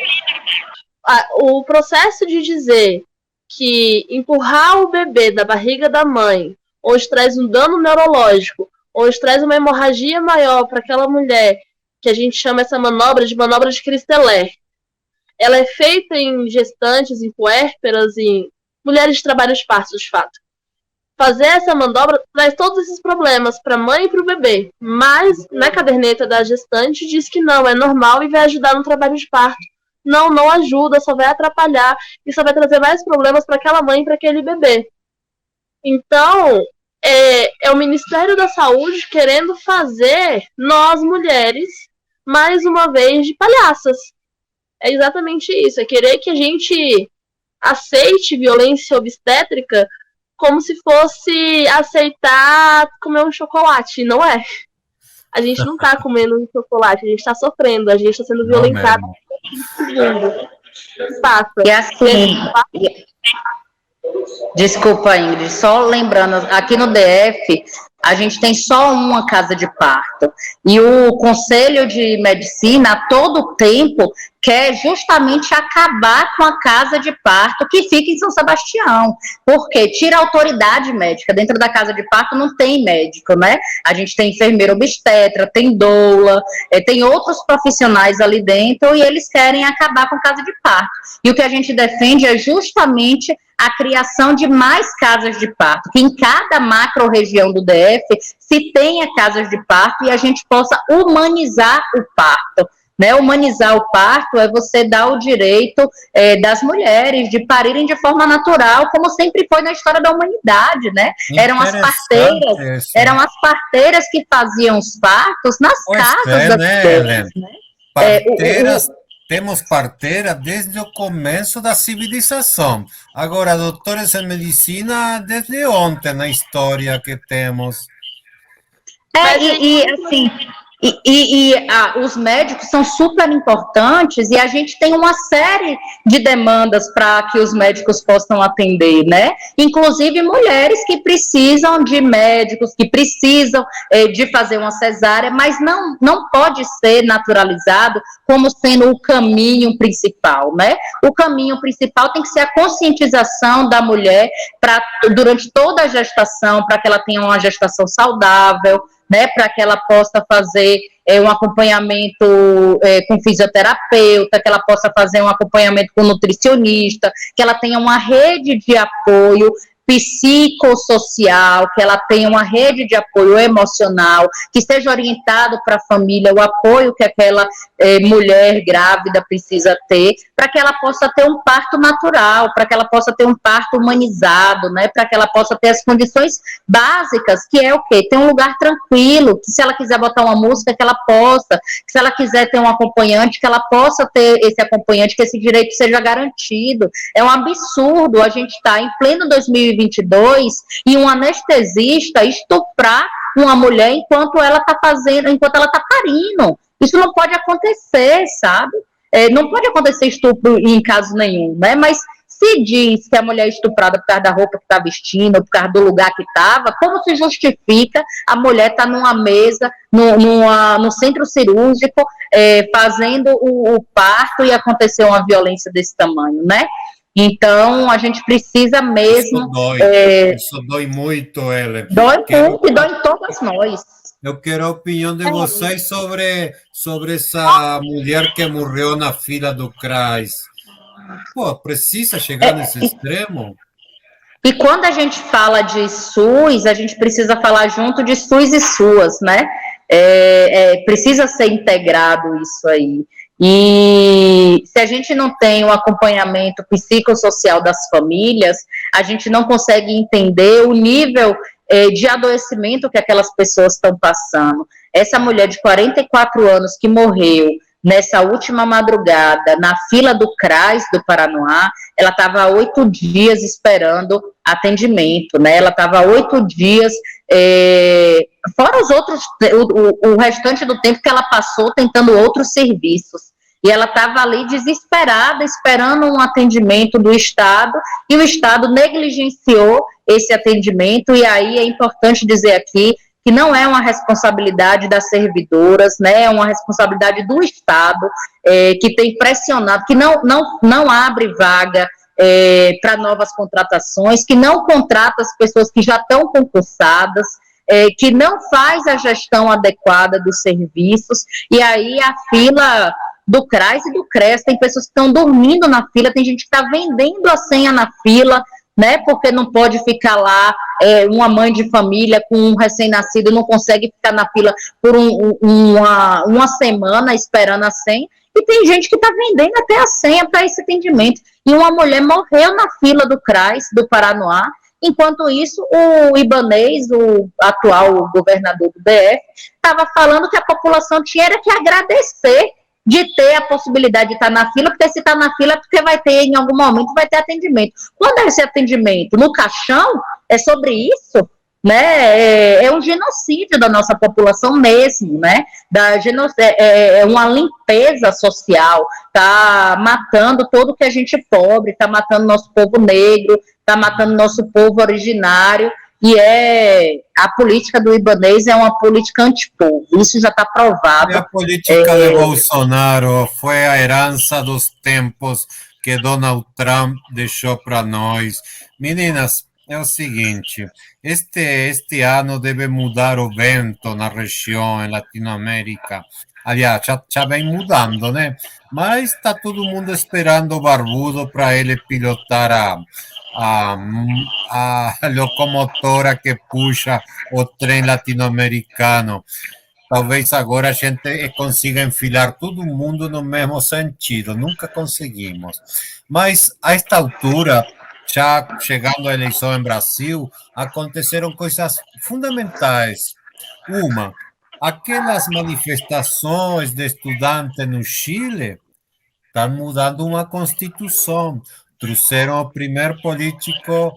O processo de dizer que empurrar o bebê da barriga da mãe hoje traz um dano neurológico, hoje traz uma hemorragia maior para aquela mulher, que a gente chama essa manobra de Christeler. Ela é feita em gestantes, em puérperas, em mulheres de trabalho de parto, de fato. Fazer essa manobra traz todos esses problemas para a mãe e para o bebê. Mas, na caderneta da gestante, diz que não, é normal e vai ajudar no trabalho de parto. Não ajuda, só vai atrapalhar e só vai trazer mais problemas para aquela mãe e para aquele bebê. Então, é o Ministério da Saúde querendo fazer nós, mulheres, mais uma vez de palhaças. É exatamente isso, é querer que a gente aceite violência obstétrica como se fosse aceitar comer um chocolate, não é? A gente não tá comendo um chocolate, a gente tá sofrendo, a gente tá sendo violentado. E assim, desculpa, Ingrid, só lembrando, aqui no DF, a gente tem só uma casa de parto. E o Conselho de Medicina, a todo tempo, quer justamente acabar com a casa de parto que fica em São Sebastião. Porque tira a autoridade médica. Dentro da casa de parto não tem médico, né? A gente tem enfermeira obstetra, tem doula, tem outros profissionais ali dentro e eles querem acabar com a casa de parto. E o que a gente defende é justamente a criação de mais casas de parto, que em cada macro-região do DF se tenha casas de parto e a gente possa humanizar o parto. Né? Humanizar o parto é você dar o direito das mulheres de parirem de forma natural, como sempre foi na história da humanidade, né? Eram as parteiras que faziam os partos nas casas das mulheres, né? Parteiras, temos parteira desde o começo da civilização. Agora, doutores em medicina, desde ontem na história que temos. Os médicos são super importantes e a gente tem uma série de demandas para que os médicos possam atender, né? Inclusive mulheres que precisam de médicos, que precisam de fazer uma cesárea, mas não pode ser naturalizado como sendo o caminho principal, né? O caminho principal tem que ser a conscientização da mulher durante toda a gestação, para que ela tenha uma gestação saudável, né, para que ela possa fazer um acompanhamento com fisioterapeuta, que ela possa fazer um acompanhamento com nutricionista, que ela tenha uma rede de apoio psicossocial, que ela tenha uma rede de apoio emocional, que seja orientado para a família, o apoio que aquela mulher grávida precisa ter, para que ela possa ter um parto natural, para que ela possa ter um parto humanizado, né, para que ela possa ter as condições básicas, que é o quê? Ter um lugar tranquilo, que se ela quiser botar uma música, que ela possa, que se ela quiser ter um acompanhante, que ela possa ter esse acompanhante, que esse direito seja garantido. É um absurdo a gente estar em pleno 2022 e um anestesista estuprar uma mulher enquanto ela está parindo. Isso não pode acontecer, sabe? Não pode acontecer estupro em caso nenhum, né? Mas se diz que a mulher é estuprada por causa da roupa que está vestindo, ou por causa do lugar que estava, como se justifica a mulher estar numa mesa, no centro cirúrgico, fazendo o parto e acontecer uma violência desse tamanho, né? Então, a gente precisa mesmo... Isso dói muito, Ellen. Dói muito e dói em todas nós. Eu quero a opinião de vocês sobre essa mulher que morreu na fila do CRAS. Pô, precisa chegar nesse extremo? E quando a gente fala de SUS, a gente precisa falar junto de SUS e SUAS, né? Precisa ser integrado isso aí. E se a gente não tem um acompanhamento psicossocial das famílias, a gente não consegue entender o nível de adoecimento que aquelas pessoas estão passando. Essa mulher de 44 anos que morreu nessa última madrugada, na fila do CRAS do Paranoá, ela estava 8 dias esperando atendimento, né? Ela estava 8 dias, fora os outros, o restante do tempo que ela passou tentando outros serviços. E ela estava ali desesperada, esperando um atendimento do Estado, e o Estado negligenciou esse atendimento, e aí é importante dizer aqui que não é uma responsabilidade das servidoras, né, é uma responsabilidade do Estado, que tem pressionado, que não abre vaga para novas contratações, que não contrata as pessoas que já estão concursadas, que não faz a gestão adequada dos serviços, e aí a fila do CRAS e do CRES, tem pessoas que estão dormindo na fila, tem gente que está vendendo a senha na fila, né, porque não pode ficar lá, uma mãe de família com um recém-nascido não consegue ficar na fila por uma semana esperando a senha, e tem gente que está vendendo até a senha para esse atendimento, e uma mulher morreu na fila do CRAS, do Paranoá. Enquanto isso, o Ibanez, o atual governador do DF, estava falando que a população tinha que agradecer de ter a possibilidade de estar na fila, porque se está na fila é porque vai ter, em algum momento, vai ter atendimento. Quando é esse atendimento? No caixão? É sobre isso? Né? É um genocídio da nossa população mesmo, né? É uma limpeza social, está matando todo que a gente é pobre, está matando nosso povo negro, está matando nosso povo originário, e a política do Ibanez é uma política antipovo, isso já está provado. A política de Bolsonaro foi a herança dos tempos que Donald Trump deixou para nós. Meninas, é o seguinte, este ano deve mudar o vento na região, em Latinoamérica. Aliás, já vem mudando, né? Mas está todo mundo esperando o Barbudo para ele pilotar a locomotora que puxa o trem latino-americano. Talvez agora a gente consiga enfilar todo mundo no mesmo sentido. Nunca conseguimos. Mas, a esta altura, já chegando à eleição em Brasil, aconteceram coisas fundamentais. Uma, aquelas manifestações de estudantes no Chile estão mudando uma constituição. Trouxeram o primeiro político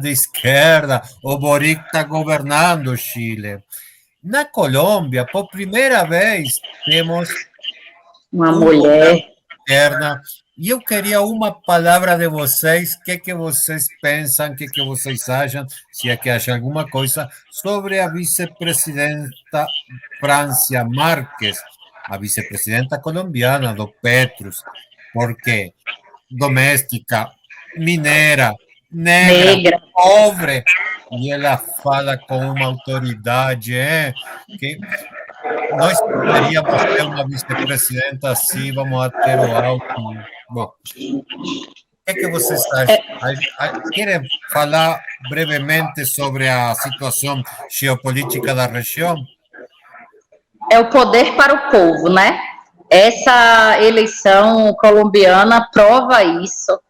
de esquerda, o Boric está governando o Chile. Na Colômbia, por primeira vez, temos uma mulher interna. E eu queria uma palavra de vocês, o que vocês pensam, o que vocês acham, se é que acham alguma coisa, sobre a vice-presidenta Francia Márquez, a vice-presidenta colombiana do Petrus, porque doméstica, mineira, negra, pobre, e ela fala com uma autoridade que nós poderíamos ter uma vice-presidenta assim, vamos ter o Alckmin. Bom, o que vocês acham? Querem falar brevemente sobre a situação geopolítica da região? É o poder para o povo, né? Essa eleição colombiana prova isso,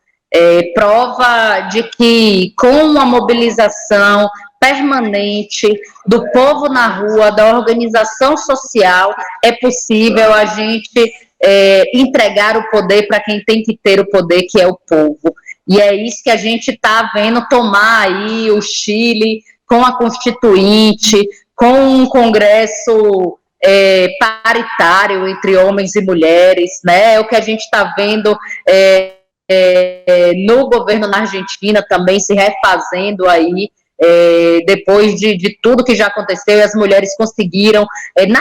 prova de que com a mobilização permanente do povo na rua, da organização social, é possível a gente entregar o poder para quem tem que ter o poder, que é o povo. E é isso que a gente está vendo tomar aí o Chile com a Constituinte, com um Congresso paritário entre homens e mulheres, né? É o que a gente está vendo no governo na Argentina também se refazendo aí, depois de tudo que já aconteceu, e as mulheres conseguiram, na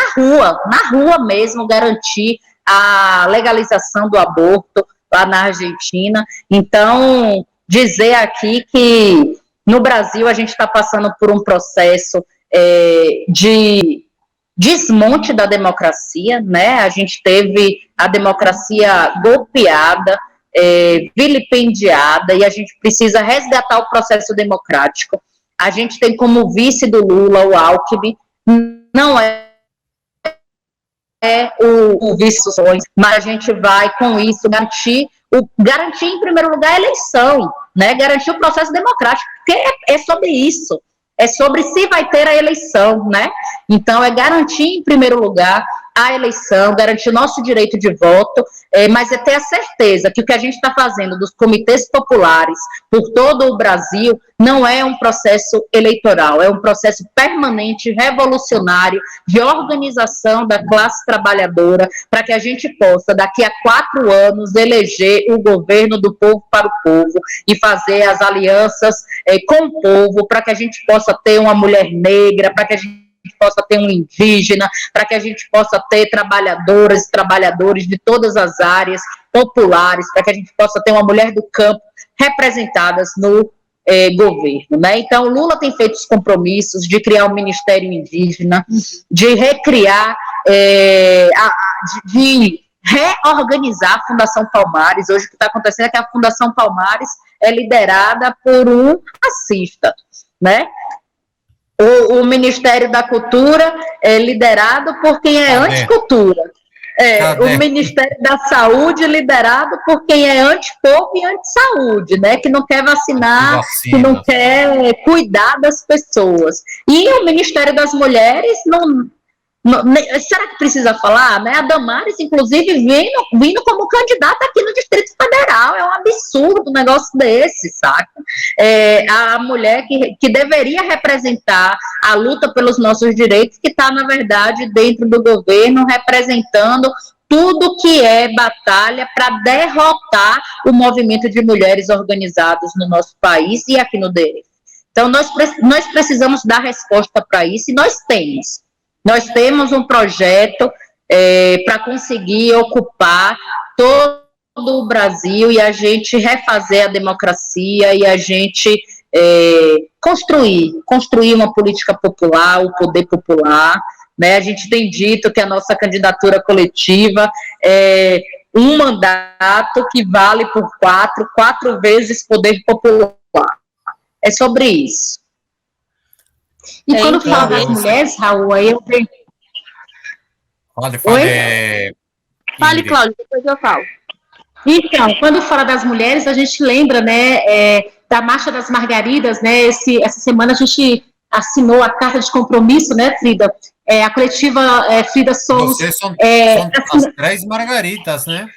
rua mesmo, garantir a legalização do aborto lá na Argentina. Então, dizer aqui que no Brasil a gente está passando por um processo de desmonte da democracia, né? A gente teve a democracia golpeada, vilipendiada, e a gente precisa resgatar o processo democrático. A gente tem como vice do Lula o Alckmin, não é o vice, mas a gente vai com isso garantir em primeiro lugar a eleição, né? Garantir o processo democrático, porque é sobre isso. É sobre se vai ter a eleição, né? Então, é garantir, em primeiro lugar, a eleição, garantir o nosso direito de voto, mas é ter a certeza que o que a gente está fazendo dos comitês populares por todo o Brasil não é um processo eleitoral, é um processo permanente, revolucionário, de organização da classe trabalhadora, para que a gente possa, daqui a 4 anos, eleger o governo do povo para o povo e fazer as alianças com o povo, para que a gente possa ter uma mulher negra, para que a gente possa ter um indígena, para que a gente possa ter trabalhadoras e trabalhadores de todas as áreas populares, para que a gente possa ter uma mulher do campo representadas no governo, né? Então, Lula tem feito os compromissos de criar um Ministério Indígena, de recriar, de reorganizar a Fundação Palmares. Hoje o que está acontecendo é que a Fundação Palmares é liderada por um racista, né? O Ministério da Cultura é liderado por quem é anticultura. O Ministério da Saúde liderado por quem é antipovo e antissaúde, né? Que não quer vacinar, que não quer cuidar das pessoas. E o Ministério das Mulheres será que precisa falar, né? A Damares, inclusive, vindo como candidata aqui no Distrito Federal. É um absurdo um negócio desse, saca? A mulher que deveria representar a luta pelos nossos direitos, que está, na verdade, dentro do governo, representando tudo que é batalha para derrotar o movimento de mulheres organizadas no nosso país e aqui no DF. Então, nós precisamos dar resposta para isso, e nós temos. Nós temos um projeto para conseguir ocupar todo o Brasil e a gente refazer a democracia e a gente construir uma política popular, o poder popular, né? A gente tem dito que a nossa candidatura coletiva é um mandato que vale por 4 vezes poder popular. É sobre isso. E quando fala das mulheres, Raul, aí eu tenho... Fale, Cláudia, depois eu falo. Então, quando fala das mulheres, a gente lembra, né, da Marcha das Margaridas, né? Essa semana a gente assinou a carta de compromisso, né, Frida? A coletiva Frida Somos... Vocês são as 3 margaritas, né?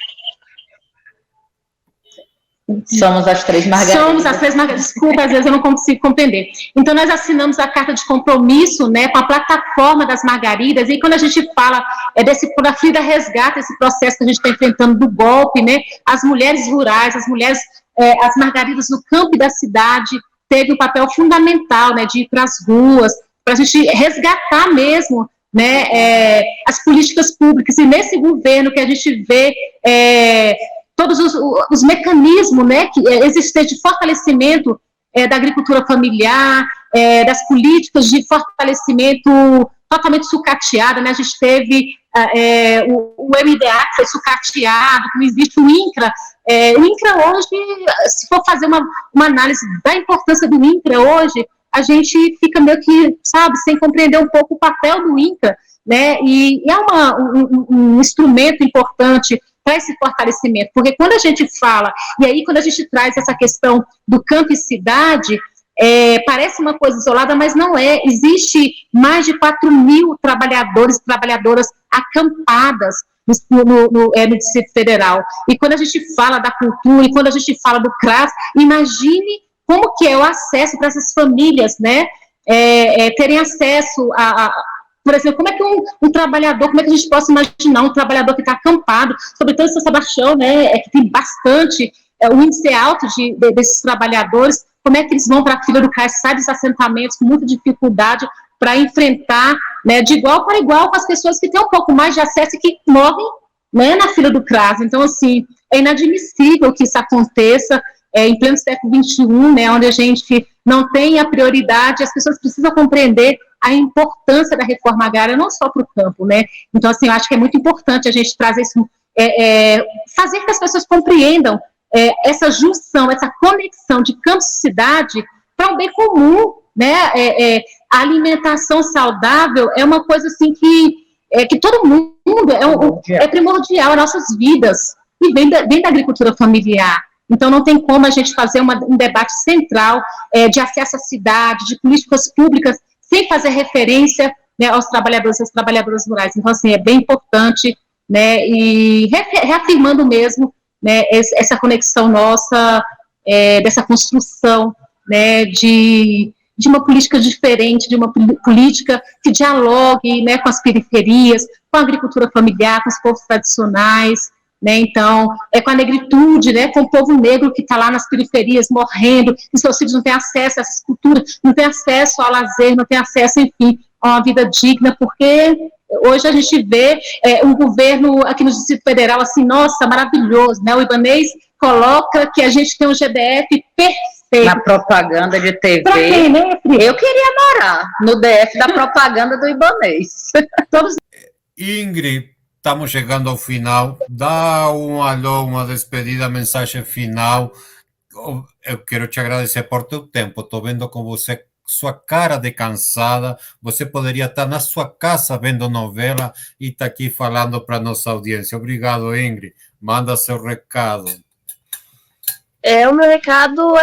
Somos as 3 margaridas. Somos as 3 margaridas. Desculpa, às vezes eu não consigo compreender. Então, nós assinamos a carta de compromisso, né, com a plataforma das margaridas, e quando a gente fala quando a Frida resgata esse processo que a gente está enfrentando do golpe, né, as mulheres rurais, as mulheres, as margaridas no campo e da cidade, teve um papel fundamental, né, de ir para as ruas, para a gente resgatar mesmo, né, as políticas públicas, e nesse governo que a gente vê todos os mecanismos, né, que existem de fortalecimento da agricultura familiar, das políticas de fortalecimento totalmente sucateada, né? A gente teve o MDA que foi sucateado, não existe o INCRA. O INCRA hoje, se for fazer uma análise da importância do INCRA hoje, a gente fica meio que, sabe, sem compreender um pouco o papel do INCRA, né? E é um instrumento importante para esse fortalecimento, porque quando a gente fala, e aí quando a gente traz essa questão do campo e cidade, parece uma coisa isolada, mas não é. Existe mais de 4.000 trabalhadores e trabalhadoras acampadas no Distrito Federal. E quando a gente fala da cultura, e quando a gente fala do CRAS, imagine como que é o acesso para essas famílias, né, terem acesso por exemplo, como é que um trabalhador, como é que a gente pode imaginar um trabalhador que está acampado, sobretudo essa Sebastião, né, que tem bastante, o índice é alto desses trabalhadores, como é que eles vão para a fila do CRAS, saem dos assentamentos com muita dificuldade para enfrentar, né, de igual para igual com as pessoas que têm um pouco mais de acesso e que morrem, né, na fila do CRAS. Então, assim, é inadmissível que isso aconteça em pleno século XXI, né, onde a gente não tem a prioridade, as pessoas precisam compreender a importância da reforma agrária, não só para o campo, né? Então, assim, eu acho que é muito importante a gente trazer isso, fazer que as pessoas compreendam essa junção, essa conexão de campo e cidade para o bem comum, né? A alimentação saudável é uma coisa, assim, que todo mundo é primordial, as nossas vidas, e vem da agricultura familiar. Então, não tem como a gente fazer um debate central de acesso à cidade, de políticas públicas, sem fazer referência né, aos trabalhadores e às trabalhadoras rurais. Então, assim, é bem importante, né, e reafirmando mesmo, né, essa conexão nossa, dessa construção, né, de uma política diferente, de uma política que dialogue, né, com as periferias, com a agricultura familiar, com os povos tradicionais, né, então, com a negritude, né, com o povo negro que está lá nas periferias morrendo, e seus filhos não têm acesso a essas culturas, não têm acesso ao lazer, não têm acesso, enfim, a uma vida digna, porque hoje a gente vê um governo aqui no Distrito Federal, assim, nossa, maravilhoso, né, o Ibanez coloca que a gente tem um GDF perfeito. Na propaganda de TV. Pra quem, né, eu queria morar no DF da propaganda do Ibanez. Todos... Ingrid, estamos chegando ao final. Dá um alô, uma despedida, mensagem final. Eu quero te agradecer por teu tempo. Estou vendo com você sua cara de cansada. Você poderia estar na sua casa vendo novela e está aqui falando para a nossa audiência. Obrigado, Ingrid. Manda seu recado. O meu recado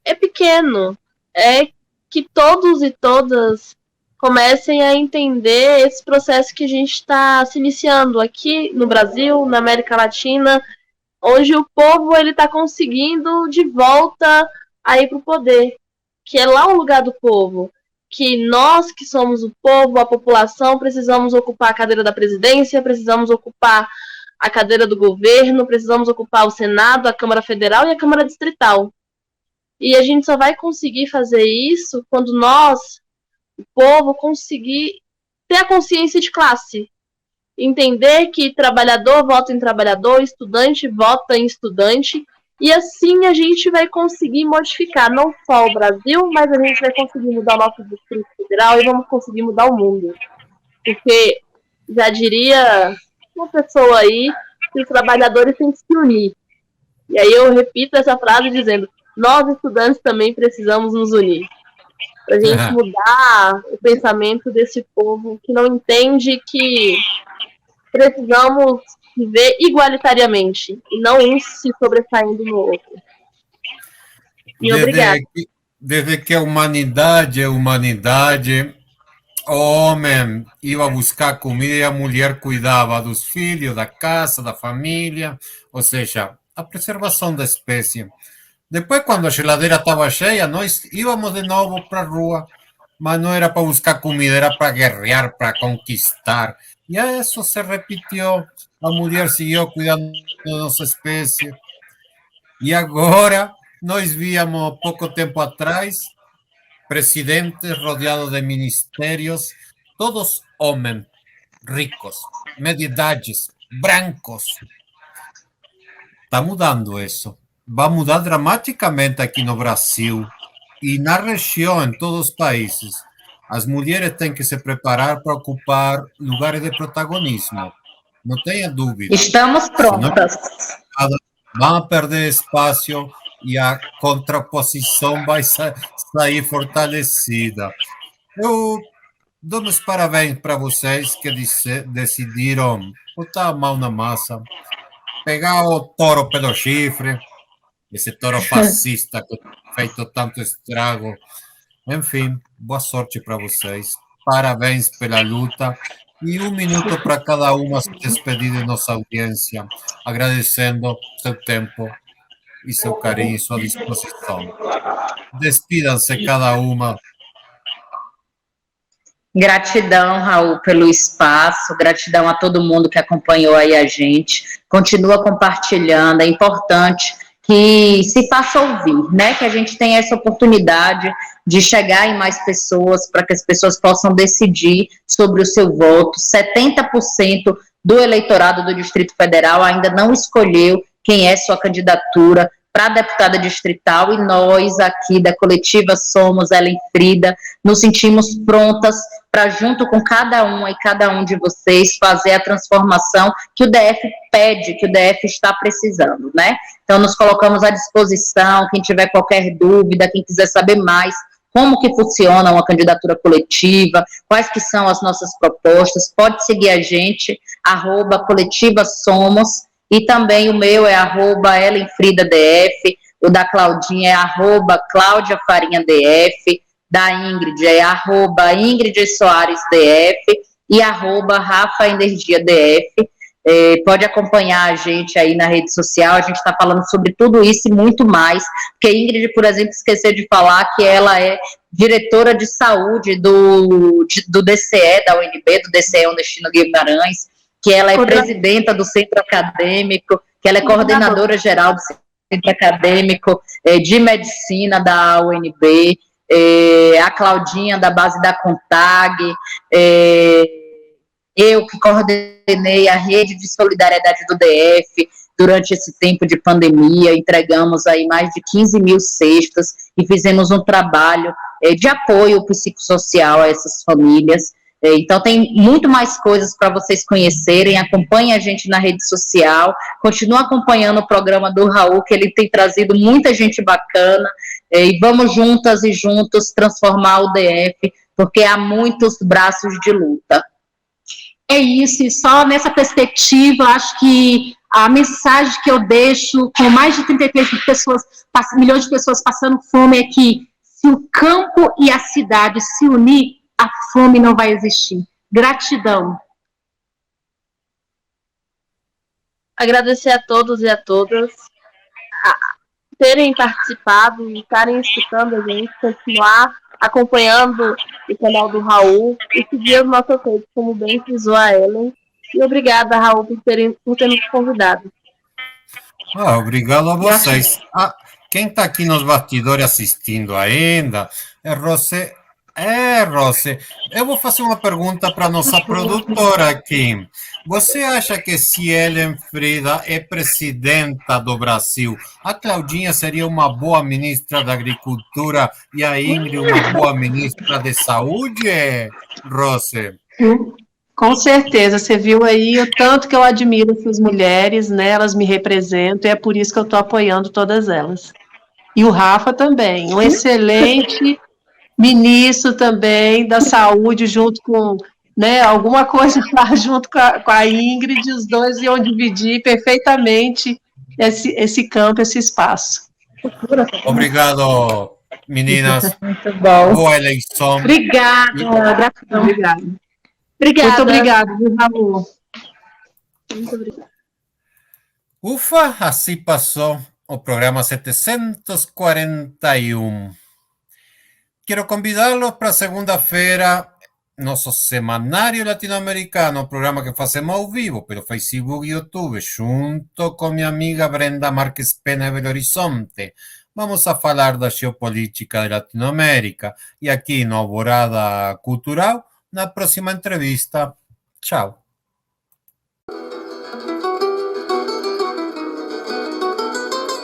é pequeno. É que todos e todas comecem a entender esse processo que a gente está se iniciando aqui no Brasil, na América Latina, onde o povo está conseguindo de volta a ir para o poder, que é lá o lugar do povo, que nós que somos o povo, a população, precisamos ocupar a cadeira da presidência, precisamos ocupar a cadeira do governo, precisamos ocupar o Senado, a Câmara Federal e a Câmara Distrital. E a gente só vai conseguir fazer isso quando nós, o povo, conseguir ter a consciência de classe. Entender que trabalhador vota em trabalhador, estudante vota em estudante, e assim a gente vai conseguir modificar não só o Brasil, mas a gente vai conseguir mudar o nosso Distrito Federal e vamos conseguir mudar o mundo. Porque, já diria uma pessoa aí, que os trabalhadores têm que se unir. E aí eu repito essa frase dizendo, nós estudantes também precisamos nos unir. Para a gente mudar o pensamento desse povo que não entende que precisamos viver igualitariamente e não um se sobressaindo no outro. E obrigada. Desde que a humanidade é humanidade, o homem ia buscar comida e a mulher cuidava dos filhos, da casa, da família, ou seja, a preservação da espécie. Depois, quando a geladeira estava cheia, nós íamos de novo para a rua, mas não era para buscar comida, era para guerrear, para conquistar. E isso se repetiu. A mulher seguiu cuidando da nossa espécie. E agora, nós víamos pouco tempo atrás, presidentes rodeados de ministérios, todos homens, ricos, meia-idades, brancos. Está mudando isso. Vai mudar dramaticamente aqui no Brasil e na região, em todos os países. As mulheres têm que se preparar para ocupar lugares de protagonismo. Não tenha dúvida. Estamos prontas. Vão perder espaço e a contraposição vai sair fortalecida. Eu dou meus parabéns para vocês que decidiram botar a mão na massa, pegar o touro pelo chifre, esse touro fascista que tem feito tanto estrago. Enfim, boa sorte para vocês. Parabéns pela luta. E 1 minuto para cada uma se despedir de nossa audiência, agradecendo seu tempo e seu carinho e sua disposição. Despidam-se cada uma. Gratidão, Raul, pelo espaço, gratidão a todo mundo que acompanhou aí a gente. Continua compartilhando, é importante que se faça ouvir, né? Que a gente tenha essa oportunidade de chegar em mais pessoas, para que as pessoas possam decidir sobre o seu voto. 70% do eleitorado do Distrito Federal ainda não escolheu quem é sua candidatura para deputada distrital, e nós aqui da coletiva Somos, Ellen Frida, nos sentimos prontas para, junto com cada uma e cada um de vocês, fazer a transformação que o DF pede, que o DF está precisando, né? Então, nos colocamos à disposição, quem tiver qualquer dúvida, quem quiser saber mais como que funciona uma candidatura coletiva, quais que são as nossas propostas, pode seguir a gente, @coletivasomos, e também o meu é @EllenFridaDF, o da Claudinha é @ClaudiaFarinhaDF. da Ingrid é @IngridSoaresDF e @RafaEnergiaDF. Pode acompanhar a gente aí na rede social, a gente está falando sobre tudo isso e muito mais, porque a Ingrid, por exemplo, esqueceu de falar que ela é diretora de saúde do DCE, da UNB, do DCE Ernestino Guimarães, que ela é presidenta do centro acadêmico, que ela é coordenadora geral do centro acadêmico de medicina da UNB, a Claudinha da base da CONTAG, eu que coordenei a rede de solidariedade do DF durante esse tempo de pandemia, entregamos aí mais de 15 mil cestas e fizemos um trabalho de apoio psicossocial a essas famílias. Então tem muito mais coisas para vocês conhecerem, acompanhe a gente na rede social, continue acompanhando o programa do Raul, que ele tem trazido muita gente bacana, e vamos juntas e juntos transformar o DF, porque há muitos braços de luta. É isso, e só nessa perspectiva, acho que a mensagem que eu deixo, com mais de 33 milhões de pessoas passando fome, é que se o campo e a cidade se unir, a fome não vai existir. Gratidão. Agradecer a todos e a todas terem participado, estarem escutando a gente, continuar acompanhando o canal do Raul e seguir as nossas redes, como bem frisou a Ellen. E obrigada, Raul, por ter nos convidado. Obrigado a vocês. Quem está aqui nos bastidores assistindo ainda é Rosé. Rosé, eu vou fazer uma pergunta para nossa produtora aqui. Você acha que se Ellen Frida é presidenta do Brasil, a Claudinha seria uma boa ministra da Agricultura e a Ingrid uma boa ministra de Saúde, Rosé? Com certeza, você viu aí o tanto que eu admiro essas mulheres, né? Elas me representam e é por isso que eu estou apoiando todas elas. E o Rafa também, um excelente ministro também da saúde, junto com, né, alguma coisa lá junto com a Ingrid, os dois iam dividir perfeitamente esse campo, esse espaço. Obrigado, meninas. Muito bom. Boa eleição. Obrigada, gratidão. Obrigada. Muito obrigada, Raul. Muito obrigada. Ufa, assim passou o programa 741. Quero convidá-los para segunda-feira, nosso semanário latino-americano, programa que fazemos ao vivo pelo Facebook e YouTube, junto com minha amiga Brenda Marques Pena de Belo Horizonte. Vamos a falar da geopolítica de Latinoamérica. E aqui no Alvorada Cultural, na próxima entrevista. Tchau.